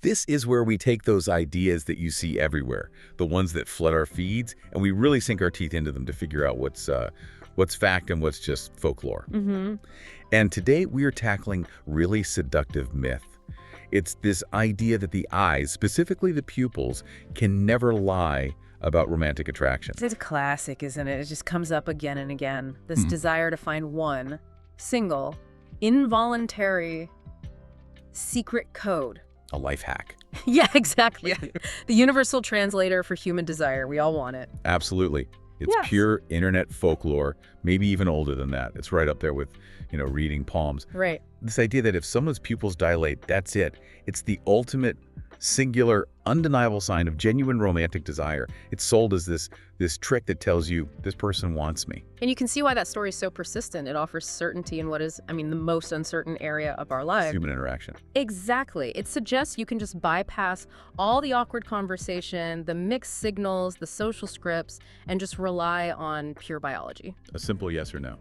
This is where we take those ideas that you see everywhere, the ones that flood our feeds, and we really sink our teeth into them to figure out what's fact and what's just folklore. And today we are tackling really seductive myth. It's this idea that the eyes, specifically the pupils, can never lie about romantic attraction. It's a classic, isn't it? It just comes up again and again. This desire to find one single, involuntary, secret code. A life hack. Yeah, exactly. The universal translator for human desire. We all want it. Absolutely. It's Yes. pure internet folklore, maybe even older than that. It's right up there with, reading palms. Right. This idea that if someone's pupils dilate, that's it. It's the ultimate, singular, undeniable sign of genuine romantic desire. It's sold as this trick that tells you this person wants me. And you can see why that story is so persistent. It offers certainty in what is, the most uncertain area of our lives. Human interaction. Exactly. It suggests you can just bypass all the awkward conversation, the mixed signals, the social scripts, and just rely on pure biology. A simple yes or no.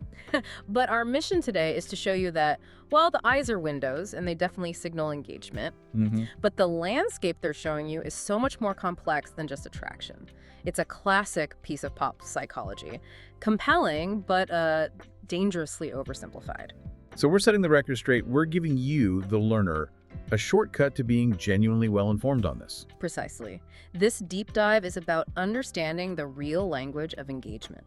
But our mission today is to show you that, well, the eyes are windows, and they definitely signal engagement. But the landscape they're showing you is so much more complex than just attraction. It's a classic piece of pop psychology. Compelling, but dangerously oversimplified. So we're setting the record straight. We're giving you, the learner, a shortcut to being genuinely well-informed on this. Precisely. This deep dive is about understanding the real language of engagement.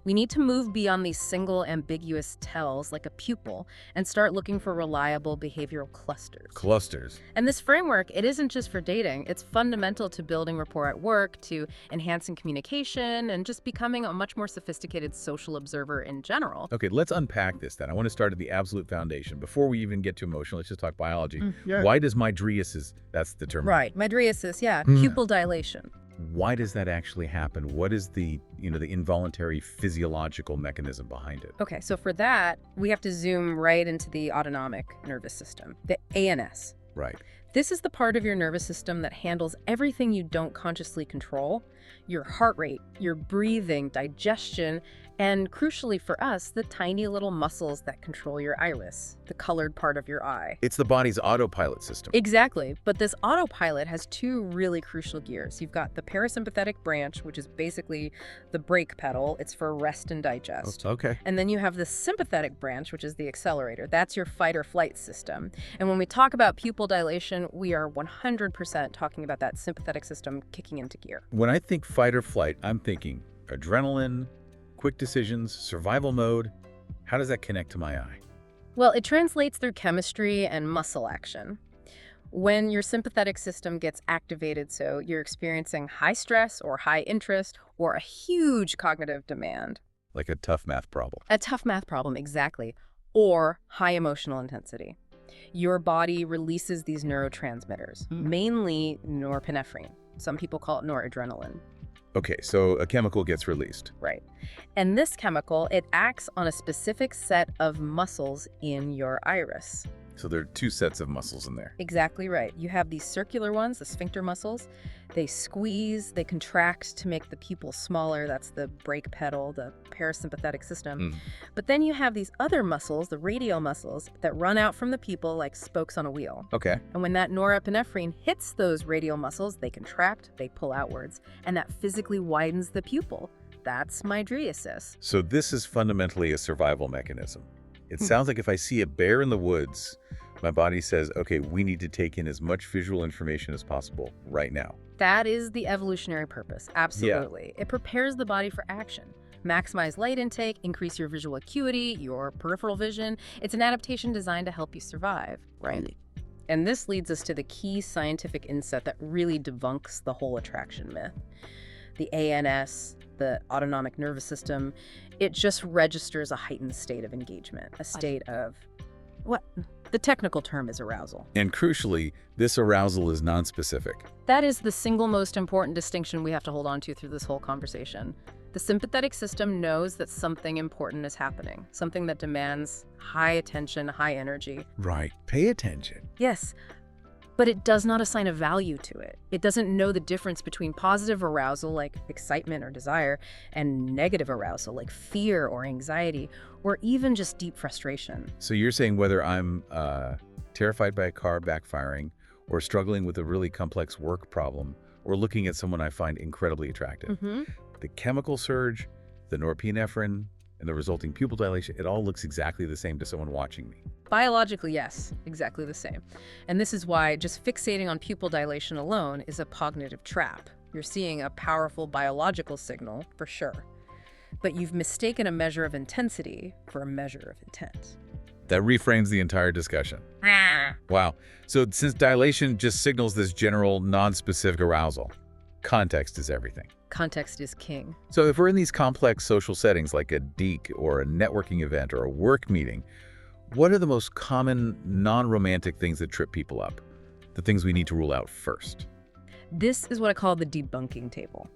We need to move beyond these single ambiguous tells like a pupil and start looking for reliable behavioral clusters. And this framework, it isn't just for dating. It's fundamental to building rapport at work, to enhancing communication, and just becoming a much more sophisticated social observer in general. Okay, let's unpack this then. I want to start at the absolute foundation. Before we even get to emotional, let's just talk biology. Why does mydriasis, that's the term. Right, mydriasis, pupil dilation. Why does that actually happen? What is the involuntary physiological mechanism behind it? Okay, so for that, we have to zoom right into the autonomic nervous system, the ANS. Right. This is the part of your nervous system that handles everything you don't consciously control: your heart rate, your breathing, digestion, and crucially for us, the tiny little muscles that control your iris, the colored part of your eye. It's the body's autopilot system. Exactly, but this autopilot has two really crucial gears. You've got the parasympathetic branch, which is basically the brake pedal. It's for rest and digest. Okay. And then you have the sympathetic branch, which is the accelerator. That's your fight or flight system. And when we talk about pupil dilation, we are 100% talking about that sympathetic system kicking into gear. When I think fight or flight, I'm thinking adrenaline, quick decisions, survival mode. How does that connect to my eye? Well, it translates through chemistry and muscle action. When your sympathetic system gets activated, so you're experiencing high stress or high interest or a huge cognitive demand. Like a tough math problem. A tough math problem, exactly. Or high emotional intensity. Your body releases these neurotransmitters, mainly norepinephrine. Some people call it noradrenaline. Okay, so a chemical gets released. Right. And this chemical, it acts on a specific set of muscles in your iris. So there are two sets of muscles in there. Exactly right. You have these circular ones, the sphincter muscles. They squeeze, they contract to make the pupil smaller. That's the brake pedal, the parasympathetic system. But then you have these other muscles, the radial muscles, that run out from the pupil like spokes on a wheel. Okay. And when that norepinephrine hits those radial muscles, they contract, they pull outwards, and that physically widens the pupil. That's mydriasis. So this is fundamentally a survival mechanism. It sounds like if I see a bear in the woods, my body says, okay, we need to take in as much visual information as possible right now. That is the evolutionary purpose, absolutely. It prepares the body for action. Maximize light intake, increase your visual acuity, your peripheral vision. It's an adaptation designed to help you survive, right? And this leads us to the key scientific insight that really debunks the whole attraction myth. The ANS, the autonomic nervous system, it just registers a heightened state of engagement, a state of, what? The technical term is arousal. And crucially, this arousal is nonspecific. That is the single most important distinction we have to hold on to through this whole conversation. The sympathetic system knows that something important is happening, something that demands high attention, high energy. Right. Pay attention. Yes, but it does not assign a value to it. It doesn't know the difference between positive arousal, like excitement or desire, and negative arousal, like fear or anxiety, or even just deep frustration. So you're saying whether I'm terrified by a car backfiring or struggling with a really complex work problem, or looking at someone I find incredibly attractive. The chemical surge, the norepinephrine, and the resulting pupil dilation, it all looks exactly the same to someone watching me. Biologically, yes, exactly the same. And this is why just fixating on pupil dilation alone is a cognitive trap. You're seeing a powerful biological signal, for sure. But you've mistaken a measure of intensity for a measure of intent. That reframes the entire discussion. Wow. So since dilation just signals this general, non-specific arousal, context is everything. Context is king. So if we're in these complex social settings like a DEEC or a networking event or a work meeting, what are the most common non-romantic things that trip people up? The things we need to rule out first. This is what I call the debunking table.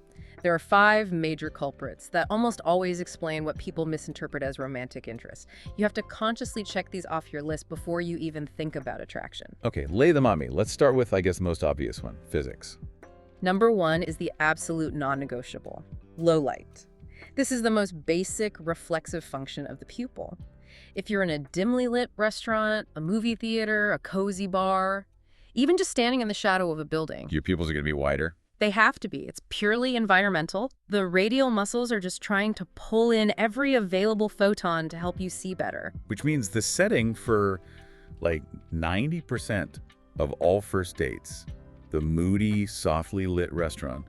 There are 5 major culprits that almost always explain what people misinterpret as romantic interest. You have to consciously check these off your list before you even think about attraction. Okay, lay them on me. Let's start with, I guess, the most obvious one, physics. Number 1 is the absolute non-negotiable, low light. This is the most basic reflexive function of the pupil. If you're in a dimly lit restaurant, a movie theater, a cozy bar, even just standing in the shadow of a building, Your pupils are going to be wider. they have to be. It's purely environmental. The radial muscles are just trying to pull in every available photon to help you see better. Which means the setting for like 90% of all first dates, the moody, softly lit restaurant,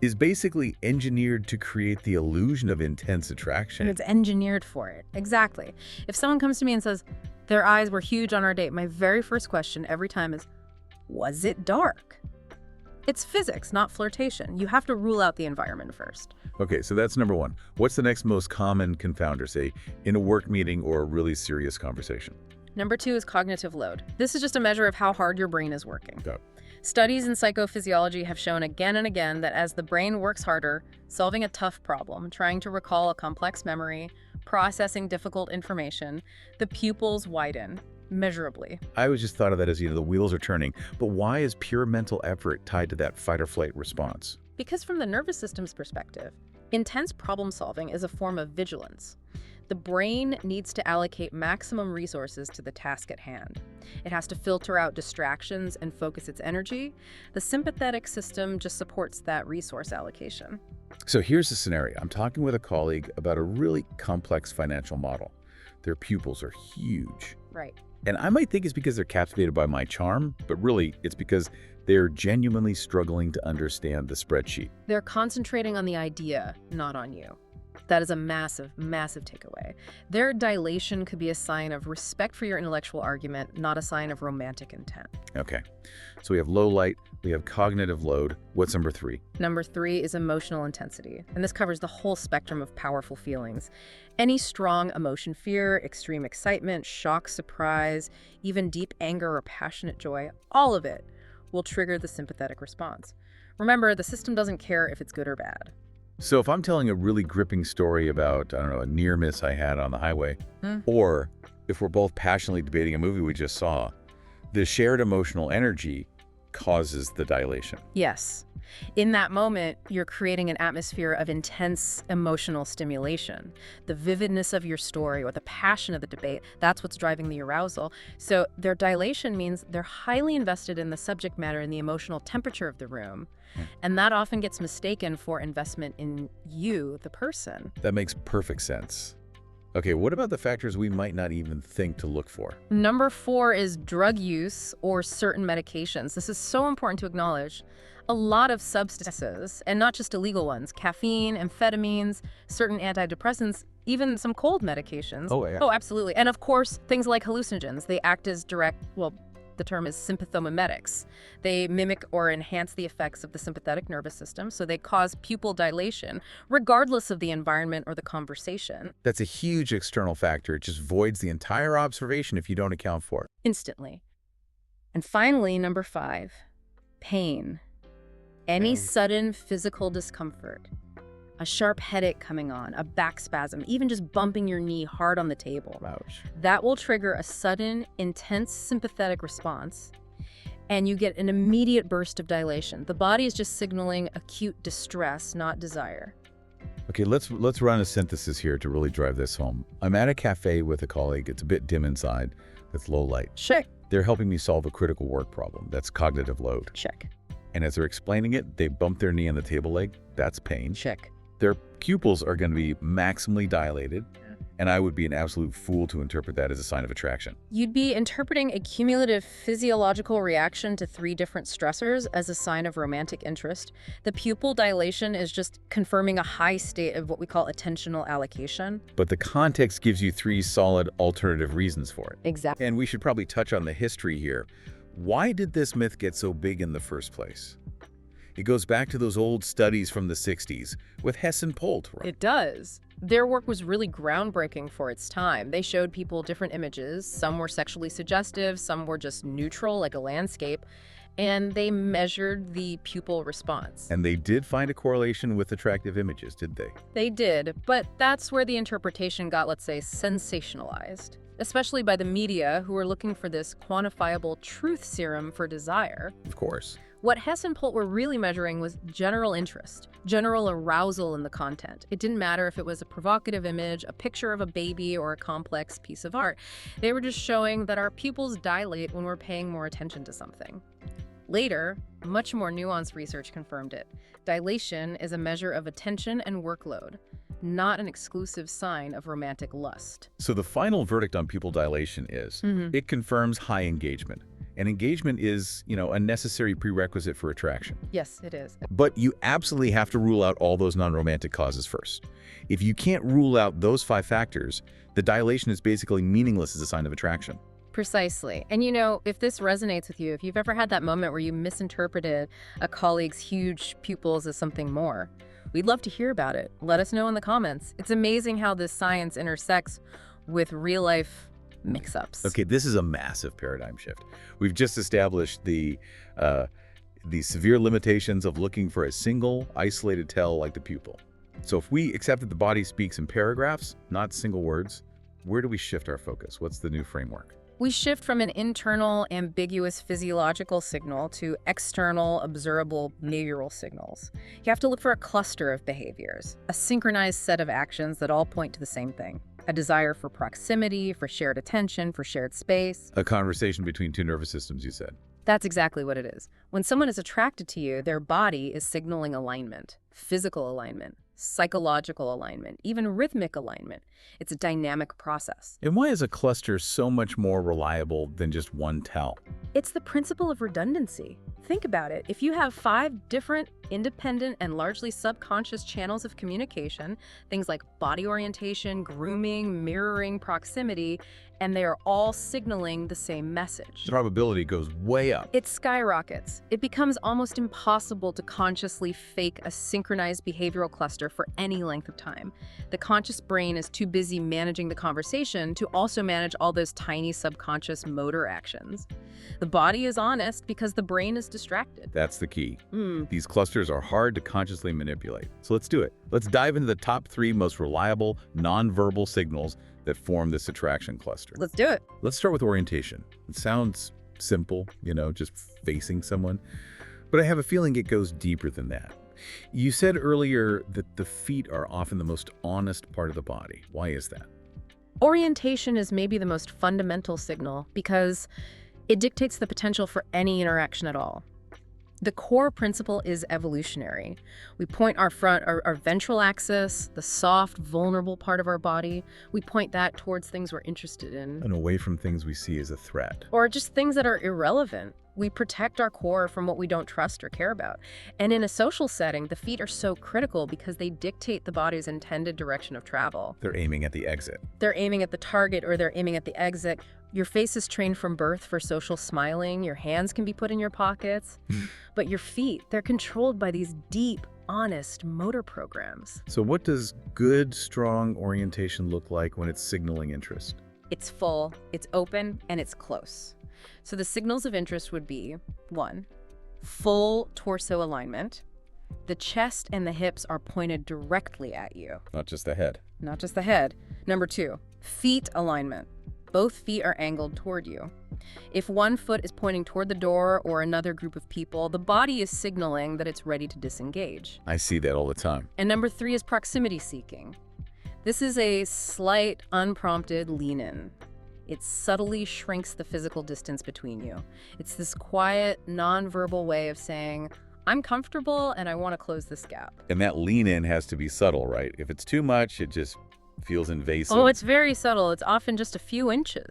is basically engineered to create the illusion of intense attraction. And it's engineered for it. Exactly. If someone comes to me and says, their eyes were huge on our date, my very first question every time is, was it dark? It's physics, not flirtation. You have to rule out the environment first. Okay, so that's number 1. What's the next most common confounder, say, in a work meeting or a really serious conversation? Number 2 is cognitive load. This is just a measure of how hard your brain is working. Got it. Studies in psychophysiology have shown again and again that as the brain works harder, solving a tough problem, trying to recall a complex memory, processing difficult information, the pupils widen measurably. I always just thought of that as, the wheels are turning. But why is pure mental effort tied to that fight or flight response? Because from the nervous system's perspective, intense problem solving is a form of vigilance. The brain needs to allocate maximum resources to the task at hand. It has to filter out distractions and focus its energy. The sympathetic system just supports that resource allocation. So here's the scenario. I'm talking with a colleague about a really complex financial model. Their pupils are huge. Right. And I might think it's because they're captivated by my charm, but really it's because they're genuinely struggling to understand the spreadsheet. They're concentrating on the idea, not on you. That is a massive, massive takeaway. Their dilation could be a sign of respect for your intellectual argument, not a sign of romantic intent. Okay, so we have low light, we have cognitive load. What's number 3? Number 3 is emotional intensity, and this covers the whole spectrum of powerful feelings. Any strong emotion, fear, extreme excitement, shock, surprise, even deep anger or passionate joy, all of it will trigger the sympathetic response. Remember, the system doesn't care if it's good or bad. So if I'm telling a really gripping story about, a near miss I had on the highway, or if we're both passionately debating a movie we just saw, the shared emotional energy causes the dilation. Yes. In that moment, you're creating an atmosphere of intense emotional stimulation. The vividness of your story or the passion of the debate, that's what's driving the arousal. So their dilation means they're highly invested in the subject matter and the emotional temperature of the room. And that often gets mistaken for investment in you, the person. That makes perfect sense. Okay, what about the factors we might not even think to look for? Number 4 is drug use or certain medications. This is so important to acknowledge. A lot of substances, and not just illegal ones, caffeine, amphetamines, certain antidepressants, even some cold medications. Oh, yeah. Oh, absolutely. And of course, things like hallucinogens. They act as direct, the term is sympathomimetics. They mimic or enhance the effects of the sympathetic nervous system, so they cause pupil dilation, regardless of the environment or the conversation. That's a huge external factor. It just voids the entire observation if you don't account for it. Instantly. And finally, number 5, pain. Any sudden physical discomfort, a sharp headache coming on, a back spasm, even just bumping your knee hard on the table. Ouch. That will trigger a sudden, intense sympathetic response, and you get an immediate burst of dilation. The body is just signaling acute distress, not desire. Okay, let's run a synthesis here to really drive this home. I'm at a cafe with a colleague. It's a bit dim inside. It's low light. Check. They're helping me solve a critical work problem. That's cognitive load. Check. And as they're explaining it, they bump their knee on the table leg. That's pain. Check. Their pupils are going to be maximally dilated, and I would be an absolute fool to interpret that as a sign of attraction. You'd be interpreting a cumulative physiological reaction to 3 different stressors as a sign of romantic interest. The pupil dilation is just confirming a high state of what we call attentional allocation. But the context gives you 3 solid alternative reasons for it. Exactly. And we should probably touch on the history here. Why did this myth get so big in the first place? It goes back to those old studies from the 60s with Hess and Polt, right? It does. Their work was really groundbreaking for its time. They showed people different images. Some were sexually suggestive, some were just neutral, like a landscape, and they measured the pupil response. And they did find a correlation with attractive images, did they? They did, but that's where the interpretation got, let's say, sensationalized, especially by the media, who were looking for this quantifiable truth serum for desire. Of course. What Hess and Polt were really measuring was general interest, general arousal in the content. It didn't matter if it was a provocative image, a picture of a baby, or a complex piece of art. They were just showing that our pupils dilate when we're paying more attention to something. Later, much more nuanced research confirmed it. Dilation is a measure of attention and workload, not an exclusive sign of romantic lust. So the final verdict on pupil dilation is, it confirms high engagement. And engagement is, a necessary prerequisite for attraction. Yes, it is. But you absolutely have to rule out all those non-romantic causes first. If you can't rule out those 5 factors, the dilation is basically meaningless as a sign of attraction. Precisely. And if this resonates with you, if you've ever had that moment where you misinterpreted a colleague's huge pupils as something more, we'd love to hear about it. Let us know in the comments. It's amazing how this science intersects with real-life mix-ups. Okay, this is a massive paradigm shift. We've just established the severe limitations of looking for a single, isolated tell like the pupil. So if we accept that the body speaks in paragraphs, not single words, where do we shift our focus? What's the new framework? We shift from an internal, ambiguous physiological signal to external, observable behavioral signals. You have to look for a cluster of behaviors, a synchronized set of actions that all point to the same thing. A desire for proximity, for shared attention, for shared space. A conversation between 2 nervous systems, you said. That's exactly what it is. When someone is attracted to you, their body is signaling alignment, physical alignment, psychological alignment, even rhythmic alignment. It's a dynamic process. And why is a cluster so much more reliable than just one tell? It's the principle of redundancy. Think about it. If you have 5 different, independent, and largely subconscious channels of communication, things like body orientation, grooming, mirroring, proximity, and they are all signaling the same message, The probability goes way up. it skyrockets. It becomes almost impossible to consciously fake a synchronized behavioral cluster for any length of time. The conscious brain is too busy managing the conversation to also manage all those tiny subconscious motor actions. The body is honest because the brain is distracted. That's the key. These clusters are hard to consciously manipulate. So let's do it. Let's dive into the top 3 most reliable, nonverbal signals that form this attraction cluster. Let's do it. Let's start with orientation. It sounds simple, just facing someone. But I have a feeling it goes deeper than that. You said earlier that the feet are often the most honest part of the body. Why is that? Orientation is maybe the most fundamental signal because it dictates the potential for any interaction at all. The core principle is evolutionary. We point our ventral axis, the soft, vulnerable part of our body, we point that towards things we're interested in. And away from things we see as a threat. Or just things that are irrelevant. We protect our core from what we don't trust or care about. And in a social setting, the feet are so critical because they dictate the body's intended direction of travel. They're aiming at the exit. They're aiming at the target or they're aiming at the exit. Your face is trained from birth for social smiling. Your hands can be put in your pockets. But your feet, they're controlled by these deep, honest motor programs. So what does good, strong orientation look like when it's signaling interest? It's full, it's open, and it's close. So the signals of interest would be 1, full torso alignment. The chest and the hips are pointed directly at you. Not just the head. Not just the head. Number 2, feet alignment. Both feet are angled toward you. If one foot is pointing toward the door or another group of people, the body is signaling that it's ready to disengage. I see that all the time. And number 3 is proximity seeking. This is a slight, unprompted lean-in. It subtly shrinks the physical distance between you. It's this quiet, nonverbal way of saying, I'm comfortable and I want to close this gap. And that lean in has to be subtle, right? If it's too much, it just feels invasive. Oh, it's very subtle. It's often just a few inches.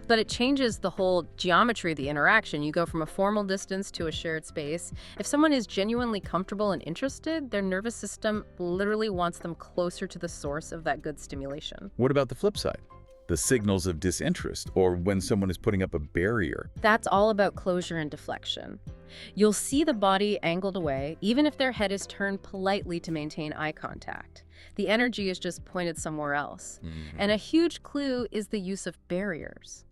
But it changes the whole geometry of the interaction. You go from a formal distance to a shared space. If someone is genuinely comfortable and interested, their nervous system literally wants them closer to the source of that good stimulation. What about the flip side? The signals of disinterest, or when someone is putting up a barrier. That's all about closure and deflection. You'll see the body angled away, even if their head is turned politely to maintain eye contact. The energy is just pointed somewhere else. And a huge clue is the use of barriers.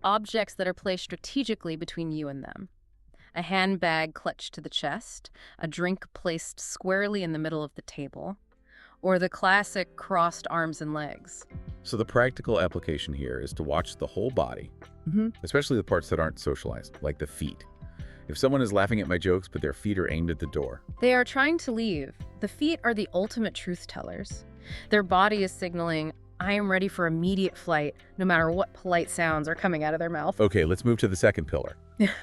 Objects that are placed strategically between you and them. A handbag clutched to the chest, a drink placed squarely in the middle of the table, or the classic crossed arms and legs. So the practical application here is to watch the whole body, especially the parts that aren't socialized, like the feet. If someone is laughing at my jokes, but their feet are aimed at the door. They are trying to leave. The feet are the ultimate truth tellers. Their body is signaling, I am ready for immediate flight, no matter what polite sounds are coming out of their mouth. Okay, let's move to the second pillar.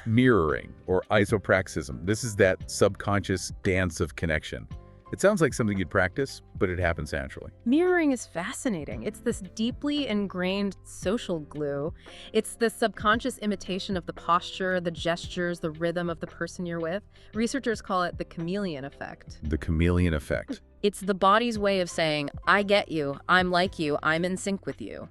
Mirroring, or isopraxism. This is that subconscious dance of connection. It sounds like something you'd practice, but it happens naturally. Mirroring is fascinating. It's this deeply ingrained social glue. It's the subconscious imitation of the posture, the gestures, the rhythm of the person you're with. Researchers call it the chameleon effect. The chameleon effect. It's the body's way of saying, I get you, I'm like you, I'm in sync with you.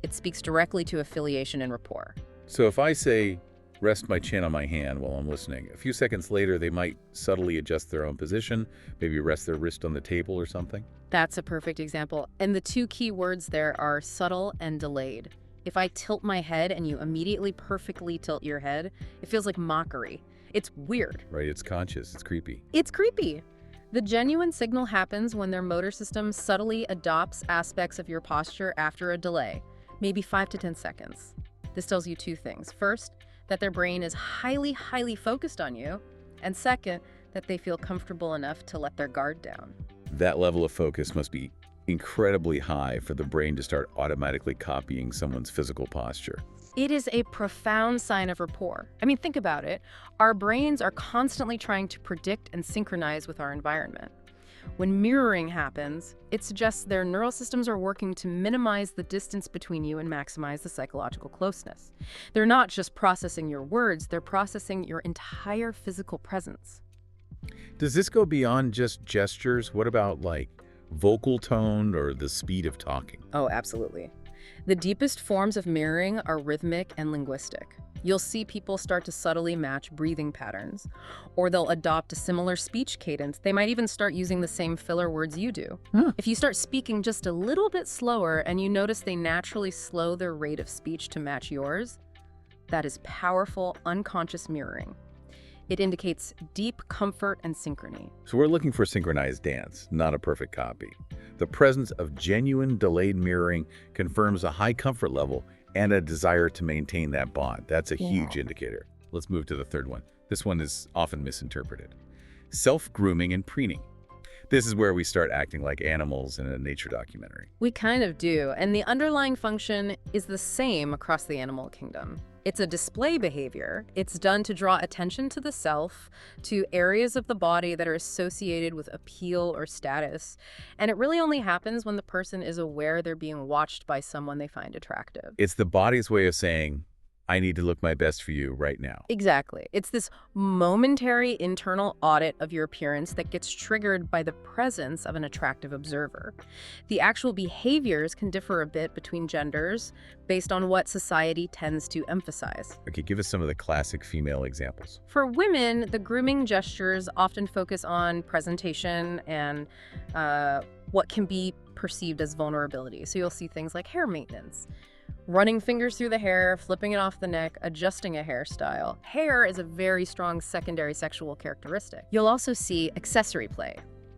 It speaks directly to affiliation and rapport. So if I say, rest my chin on my hand while I'm listening, a few seconds later they might subtly adjust their own position, maybe rest their wrist on the table or something. That's a perfect example. And the two key words there are subtle and delayed. If I tilt my head and you immediately perfectly tilt your head, it feels like mockery. It's weird. Right, it's conscious, it's creepy. It's creepy. The genuine signal happens when their motor system subtly adopts aspects of your posture after a delay, maybe 5 to 10 seconds. This tells you two things. First, that their brain is highly focused on you, and second, that they feel comfortable enough to let their guard down. That level of focus must be incredibly high for the brain to start automatically copying someone's physical posture. It is a profound sign of rapport. I mean, think about it. Our brains are constantly trying to predict and synchronize with our environment. When mirroring happens, it suggests their neural systems are working to minimize the distance between you and maximize the psychological closeness. They're not just processing your words, they're processing your entire physical presence. Does this go beyond just gestures? What about like vocal tone or the speed of talking? Oh, absolutely. The deepest forms of mirroring are rhythmic and linguistic. You'll see people start to subtly match breathing patterns, or they'll adopt a similar speech cadence. They might even start using the same filler words you do. If you start speaking just a little bit slower and you notice they naturally slow their rate of speech to match yours, that is powerful, unconscious mirroring. It indicates deep comfort and synchrony. So we're looking for synchronized dance, not a perfect copy. The presence of genuine delayed mirroring confirms a high comfort level and a desire to maintain that bond. That's a huge indicator. Let's move to the third one. This one is often misinterpreted. Self-grooming and preening. This is where we start acting like animals in a nature documentary. We kind of do, and the underlying function is the same across the animal kingdom. It's a display behavior. It's done to draw attention to the self, to areas of the body that are associated with appeal or status. And it really only happens when the person is aware they're being watched by someone they find attractive. It's the body's way of saying, I need to look my best for you right now. Exactly. It's this momentary internal audit of your appearance that gets triggered by the presence of an attractive observer. The actual behaviors can differ a bit between genders based on what society tends to emphasize. Okay, give us some of the classic female examples. For women, the grooming gestures often focus on presentation and what can be perceived as vulnerability. So you'll see things like hair maintenance, running fingers through the hair, flipping it off the neck, adjusting a hairstyle. Hair is a very strong secondary sexual characteristic. You'll also see accessory play,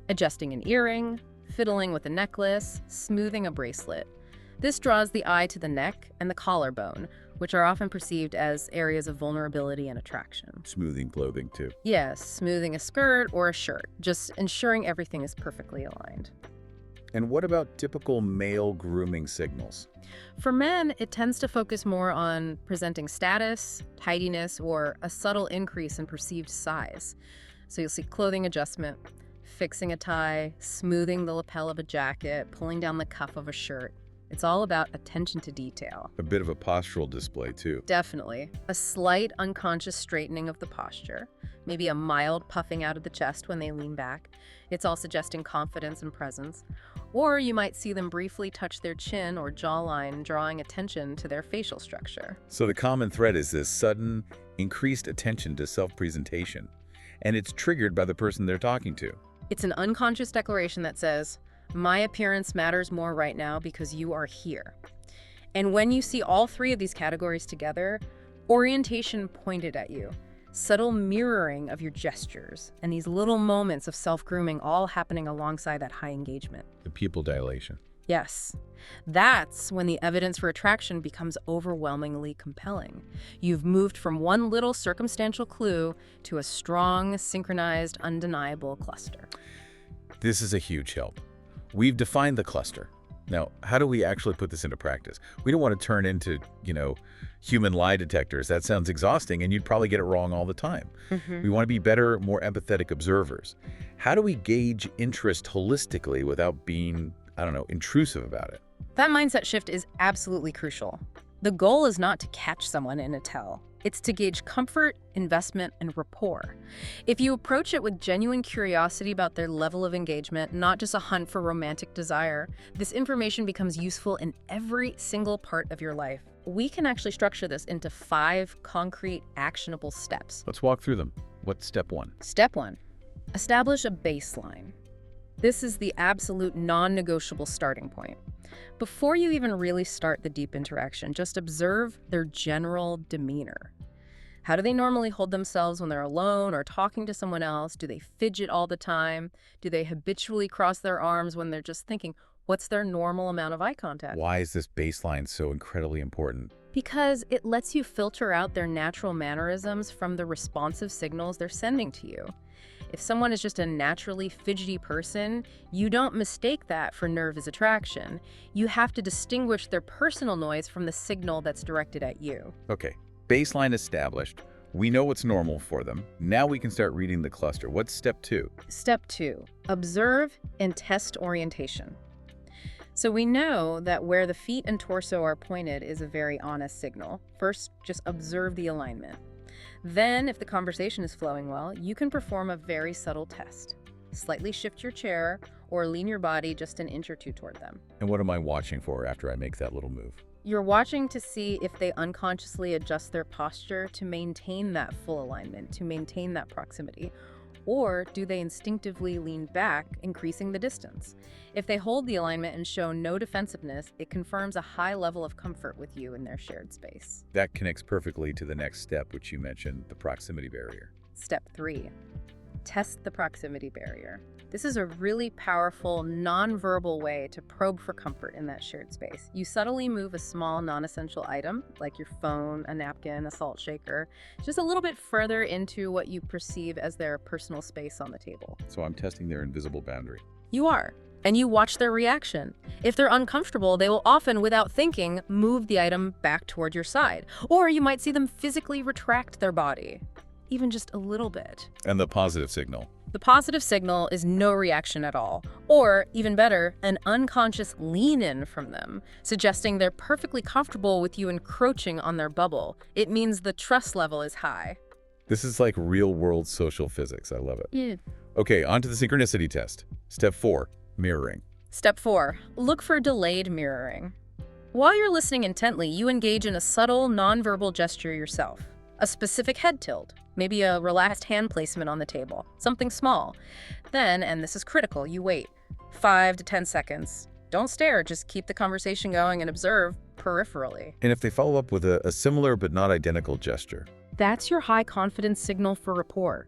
adjusting an earring, fiddling with a necklace, smoothing a bracelet. This draws the eye to the neck and the collarbone, which are often perceived as areas of vulnerability and attraction. Smoothing clothing, too. Yes, smoothing a skirt or a shirt, just ensuring everything is perfectly aligned. And what about typical male grooming signals? For men, it tends to focus more on presenting status, tidiness, or a subtle increase in perceived size. So you'll see clothing adjustment, fixing a tie, smoothing the lapel of a jacket, pulling down the cuff of a shirt. It's all about attention to detail. A bit of a postural display, too. Definitely. A slight unconscious straightening of the posture, maybe a mild puffing out of the chest when they lean back. It's all suggesting confidence and presence. Or you might see them briefly touch their chin or jawline, drawing attention to their facial structure. So the common thread is this sudden, increased attention to self-presentation. And it's triggered by the person they're talking to. It's an unconscious declaration that says, my appearance matters more right now because you are here. And when you see all three of these categories together, orientation pointed at you, subtle mirroring of your gestures, and these little moments of self-grooming all happening alongside that high engagement. The pupil dilation. Yes. That's when the evidence for attraction becomes overwhelmingly compelling. You've moved from one little circumstantial clue to a strong, synchronized, undeniable cluster. This is a huge help. We've defined the cluster. Now, how do we actually put this into practice? We don't want to turn into, human lie detectors. That sounds exhausting, and you'd probably get it wrong all the time. We want to be better, more empathetic observers. How do we gauge interest holistically without being, intrusive about it? That mindset shift is absolutely crucial. The goal is not to catch someone in a tell. It's to gauge comfort, investment, and rapport. If you approach it with genuine curiosity about their level of engagement, not just a hunt for romantic desire, this information becomes useful in every single part of your life. We can actually structure this into 5 concrete, actionable steps. Let's walk through them. What's step 1? Step 1. Establish a baseline. This is the absolute non-negotiable starting point. Before you even really start the deep interaction, just observe their general demeanor. How do they normally hold themselves when they're alone or talking to someone else? Do they fidget all the time? Do they habitually cross their arms when they're just thinking, what's their normal amount of eye contact? Why is this baseline so incredibly important? Because it lets you filter out their natural mannerisms from the responsive signals they're sending to you. If someone is just a naturally fidgety person, you don't mistake that for nervous attraction. You have to distinguish their personal noise from the signal that's directed at you. Okay, baseline established. We know what's normal for them. Now we can start reading the cluster. What's step 2? Step 2, observe and test orientation. So we know that where the feet and torso are pointed is a very honest signal. First, just observe the alignment. Then, if the conversation is flowing well, you can perform a very subtle test. Slightly shift your chair or lean your body just an inch or two toward them. And what am I watching for after I make that little move? You're watching to see if they unconsciously adjust their posture to maintain that full alignment, to maintain that proximity. Or do they instinctively lean back, increasing the distance? If they hold the alignment and show no defensiveness, it confirms a high level of comfort with you in their shared space. That connects perfectly to the next step, which you mentioned, the proximity barrier. Step 3, test the proximity barrier. This is a really powerful, non-verbal way to probe for comfort in that shared space. You subtly move a small, non-essential item, like your phone, a napkin, a salt shaker, just a little bit further into what you perceive as their personal space on the table. So I'm testing their invisible boundary. You are. And you watch their reaction. If they're uncomfortable, they will often, without thinking, move the item back toward your side. Or you might see them physically retract their body, even just a little bit. And the positive signal. The positive signal is no reaction at all, or even better, an unconscious lean-in from them, suggesting they're perfectly comfortable with you encroaching on their bubble. It means the trust level is high. This is like real-world social physics. I love it. Yeah. Okay, on to the synchronicity test. Step 4, mirroring. Step 4, look for delayed mirroring. While you're listening intently, you engage in a subtle, nonverbal gesture yourself. A specific head tilt, maybe a relaxed hand placement on the table, something small. Then, and this is critical, you wait 5 to 10 seconds. Don't stare, just keep the conversation going and observe peripherally. And if they follow up with a similar but not identical gesture, That's your high confidence signal for rapport.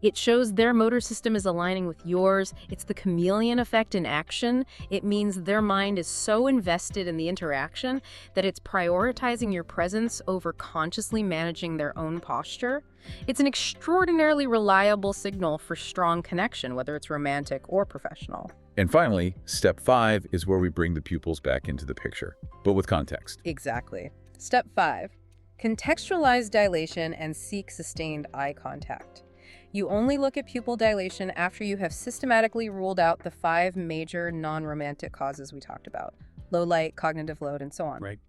It shows their motor system is aligning with yours. It's the chameleon effect in action. It means their mind is so invested in the interaction that it's prioritizing your presence over consciously managing their own posture. It's an extraordinarily reliable signal for strong connection, whether it's romantic or professional. And finally, step 5 is where we bring the pupils back into the picture, but with context. Exactly. Step 5. Contextualize dilation and seek sustained eye contact. You only look at pupil dilation after you have systematically ruled out the 5 major non-romantic causes we talked about: low light, cognitive load, and so on. Right.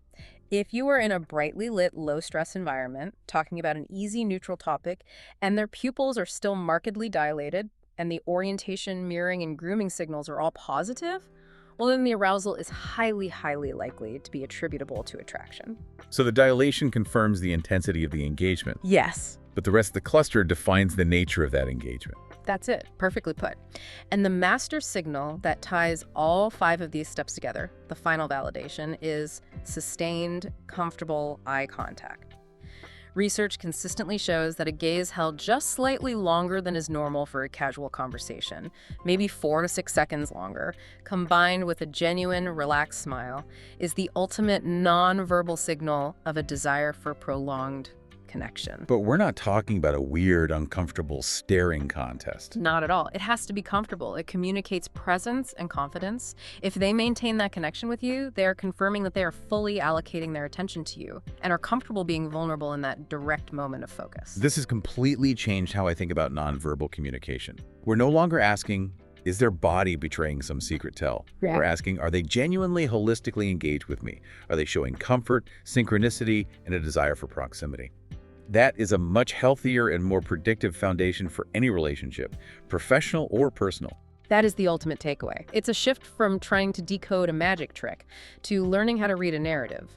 If you are in a brightly lit, low-stress environment, talking about an easy, neutral topic, and their pupils are still markedly dilated, and the orientation, mirroring, and grooming signals are all positive, well, then the arousal is highly, highly likely to be attributable to attraction. So the dilation confirms the intensity of the engagement, Yes, but the rest of the cluster defines the nature of that engagement. that's it. Perfectly put. And the master signal that ties all 5 of these steps together, the final validation, is sustained, comfortable eye contact. Research consistently shows that a gaze held just slightly longer than is normal for a casual conversation, maybe 4 to 6 seconds longer, combined with a genuine, relaxed smile, is the ultimate non-verbal signal of a desire for prolonged connection. But we're not talking about a weird, uncomfortable staring contest. Not at all. It has to be comfortable. It communicates presence and confidence. If they maintain that connection with you, they are confirming that they are fully allocating their attention to you and are comfortable being vulnerable in that direct moment of focus. This has completely changed how I think about nonverbal communication. We're no longer asking, is their body betraying some secret tell? Yeah. We're asking, are they genuinely holistically engaged with me? Are they showing comfort, synchronicity, and a desire for proximity? That is a much healthier and more predictive foundation for any relationship, professional or personal. That is the ultimate takeaway. It's a shift from trying to decode a magic trick to learning how to read a narrative.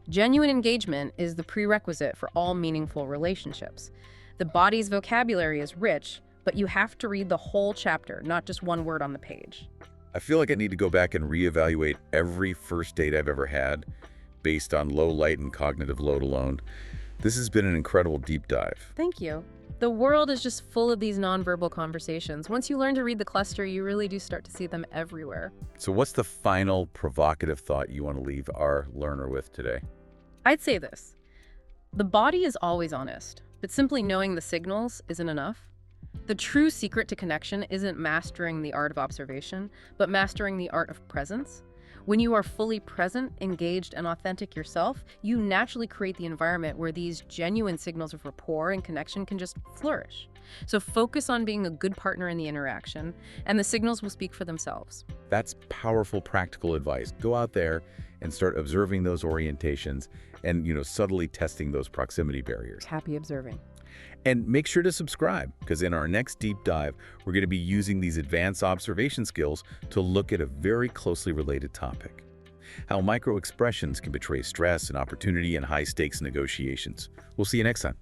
Genuine engagement is the prerequisite for all meaningful relationships. The body's vocabulary is rich, but you have to read the whole chapter, not just one word on the page. I feel like I need to go back and reevaluate every first date I've ever had based on low light and cognitive load alone. This has been an incredible deep dive. Thank you. The world is just full of these nonverbal conversations. Once you learn to read the cluster, you really do start to see them everywhere. So what's the final provocative thought you want to leave our learner with today? I'd say this. The body is always honest, but simply knowing the signals isn't enough. The true secret to connection isn't mastering the art of observation, but mastering the art of presence. When you are fully present, engaged, and authentic yourself, you naturally create the environment where these genuine signals of rapport and connection can just flourish. So focus on being a good partner in the interaction, and the signals will speak for themselves. That's powerful, practical advice. Go out there and start observing those orientations and, subtly testing those proximity barriers. Happy observing. And make sure to subscribe, because in our next deep dive, we're going to be using these advanced observation skills to look at a very closely related topic: how micro expressions can betray stress and opportunity in high-stakes negotiations. We'll see you next time.